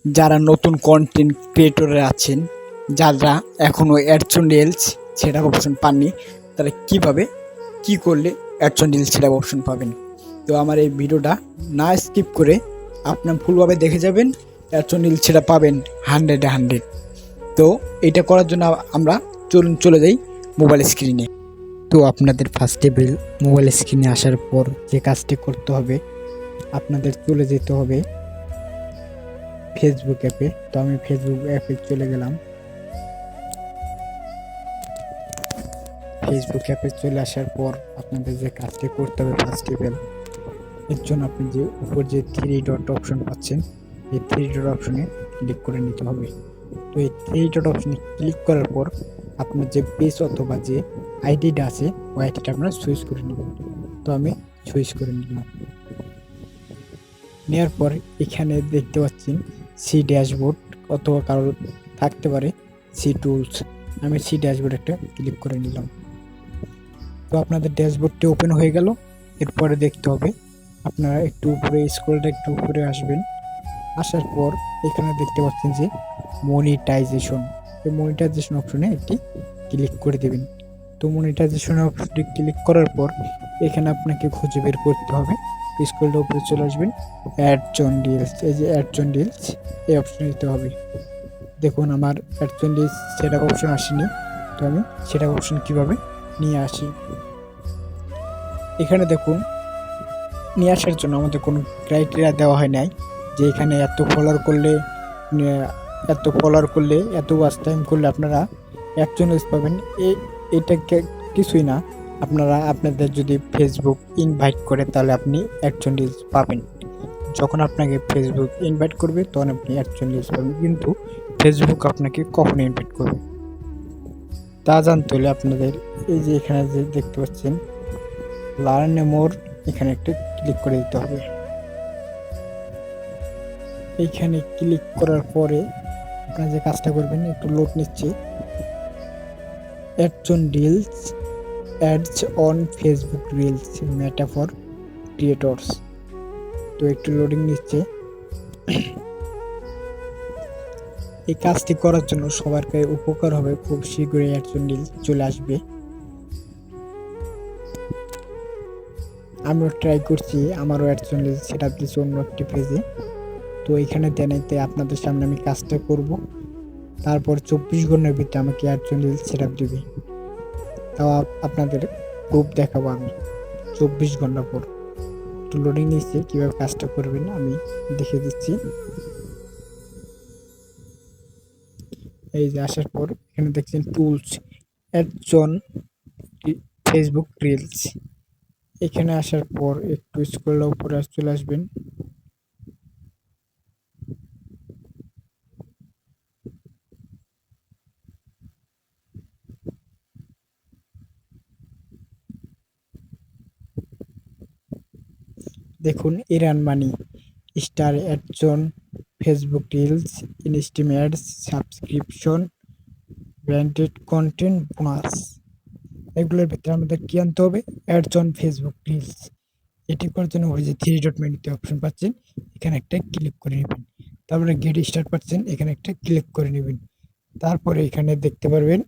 যারা নতুন কন্টেন্ট ক্রিয়েটররা আছেন, যারা এখনও ads on reels set up option পাননি, তারা কীভাবে কী করলে ads on reels set up option পাবেন। তো আমার এই ভিডিওটা না স্কিপ করে আপনার ফুলভাবে দেখে যাবেন, অ্যাডস অন রিলস সেটা পাবেন 100-100। তো এটা করার জন্য আমরা চলে যাই মোবাইল স্ক্রিনে। তো আপনাদের ফার্স্টে মোবাইল স্ক্রিনে আসার পর যে কাজটি করতে হবে, আপনাদের চলে যেতে হবে ফেসবুক অ্যাপে। তো আমি ফেসবুক অ্যাপে চলে গেলাম। ফেসবুক অ্যাপে চলে আসার পর আপনাদের যে কাজটি করতে হবে ফার্স্ট এর জন্য আপনি যে উপর যে 3 ডট অপশন পাচ্ছেন, এই 3 ডট অপশনে ক্লিক করে নিতে হবে। তো এই 3 ডট অপশনে ক্লিক করার পর আপনার যে পেজ অথবা যে আইডিটা আছে ওই আইডিটা আপনারা সুইচ করে নেবেন। তো আমি সুইচ করে নিলাম। নেওয়ার পর এখানে দেখতে পাচ্ছেন সি ড্যাশবোর্ড অথবা কারোর থাকতে পারে সি টুলস। আমি সি ড্যাশবোর্ড একটা ক্লিক করে নিলাম। তো আপনাদের ড্যাশবোর্ডটি ওপেন হয়ে গেল। এরপরে দেখতে হবে আপনারা একটু উপরে স্ক্রলটা একটু উপরে আসবেন। আসার পর এখানে দেখতে পাচ্ছেন যে মনিটাইজেশন, এই মনিটাইজেশন অপশনে একটি ক্লিক করে দেবেন। তো মনিটাইজেশন অপশনটি ক্লিক করার পর এখানে আপনাকে খুঁজে বের করতে হবে। স্ক্রলটা উপরে চলে আসবেন, অ্যাডস অন রিলস, এই যে অ্যাডস অন রিলস এই অপশনে দিতে হবে। দেখুন আমার ads on reels setup option আসেনি। তো আমি সেটআপ অপশন কীভাবে নিয়ে আসি, এখানে দেখুন নিয়ে আসার জন্য আমাদের কোনো ক্রাইটেরিয়া দেওয়া হয় নাই যে এখানে এত ফলোয়ার করলে এত ওয়াচ টাইম করলে আপনারা অ্যাডস রিলস পাবেন। এটা কিছুই না। আপনাদের যদি ফেসবুক ইনভাইট করে তাহলে আপনি অ্যাডস রিলস পাবেন। যখন আপনাকে ফেসবুক ইনভাইট করবে তখন আপনি অ্যাডস রিলস পাবেন, কিন্তু ফেসবুক আপনাকে কখনো ইনভাইট করবে তা জানতে হলে আপনাদের এই যে এখানে যে দেখতে পাচ্ছেন লার্ন মোর, এখানে একটা ক্লিক করে দিতে হবে। এইখানে ক্লিক করার পরে আপনারা যে কাজটা করবেন, একটু লোড নিচ্ছে, ads on reels, ads on Facebook reels meta for creators. তো একটু লোডিং নিচ্ছে। এই কাজটি করার জন্য সবার কাছে উপকার হবে, খুব শীঘ্রই অ্যাডস অন রিলস চলে আসবে। আমিও ট্রাই করছি, আমারও অ্যাডস অন রিলস সেটা দিয়েছি অন্য একটি পেজে। তো এইখানে দেনাইতে আপনাদের সামনে আমি কাজটা করব, তারপর 24 ঘন্টার ভিতরে আমাকে ads on reels set up দেবে। তাও আপনাদের প্রুফ দেখাবো আমি 24 ঘন্টা পর। একটু লোডিং নিচ্ছে, কীভাবে কাজটা করবেন আমি দেখে দিচ্ছি। এই যে আসার পর এখানে দেখছেন tools, ads on Facebook reels. এখানে আসার পর একটু স্ক্রল উপরে চলে আসবেন। দেখুন Iran money, star, ads on Facebook reels, ইনস্টিম ads, subscription, branded content, bonus. এগুলোর ভিতরে আমাদের কি আনতে হবে? Ads on Facebook reels. এটি করার জন্য ওই যে 3 ডট মেনুতে অপশন পাচ্ছেন, এখানে একটা ক্লিক করে নেবেন। তারপরে গেট স্টার্ট পাচ্ছেন, এখানে একটা ক্লিক করে নেবেন। তারপরে এখানে দেখতে পারবেন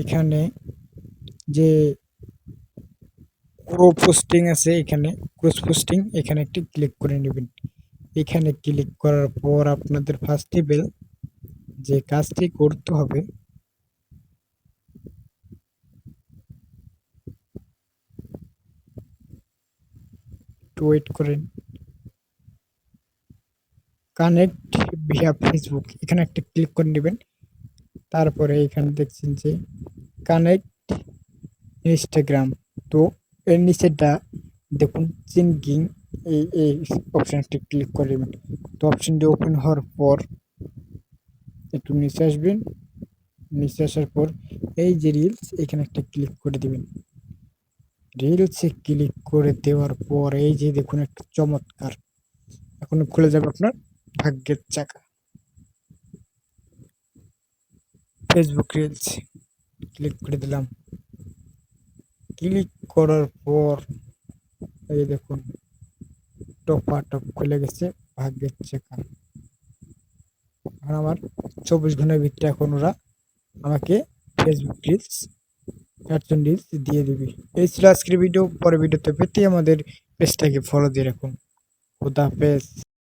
এখানে যে ক্রো পোস্টিং আছে, এখানে ক্রস পোস্টিং, এখানে একটি ক্লিক করে নেবেন। এখানে ক্লিক করার পর আপনাদের ফার্স্ট যে কাজটি করতে হবে, একটু ওয়েট করেন, কানেক্ট ভিয়া ফেসবুক, এখানে একটা ক্লিক করে নেবেন। তারপরে এখানে দেখছেন যে কানেক্ট ইনস্টাগ্রাম। তো এর নিচেটা দেখুন সিঙ্কিং, এই অপশানটি ক্লিক করে নেবেন। তো অপশানটি ওপেন হওয়ার পর একটু নিচে আসবেন। নিচে আসার পর এই যে রিলস, এখানে একটা ক্লিক করে দেবেন। রিলসে ক্লিক করে দেওয়ার পর এই যে দেখুন একটা চমৎকার, এখন খুলে যাবে আপনার ভাগ্যের চাকা। ফেসবুক রিলস ক্লিক করে দিলাম। ক্লিক করার পর এই দেখুন টপ খুলে গেছে, ভাগ্যের চেকা। এখন আমার 24 ঘন্টার ভিতরে এখন ওরা আমাকে ফেসবুক রিলস, কার্টুন রিলস দিয়ে দিবি। এই ছিল আজকের ভিডিও। পরের ভিডিওতে পেতে আমাদের পেজটাকে ফলো দিয়ে রাখুন। খোদা হাফেজ।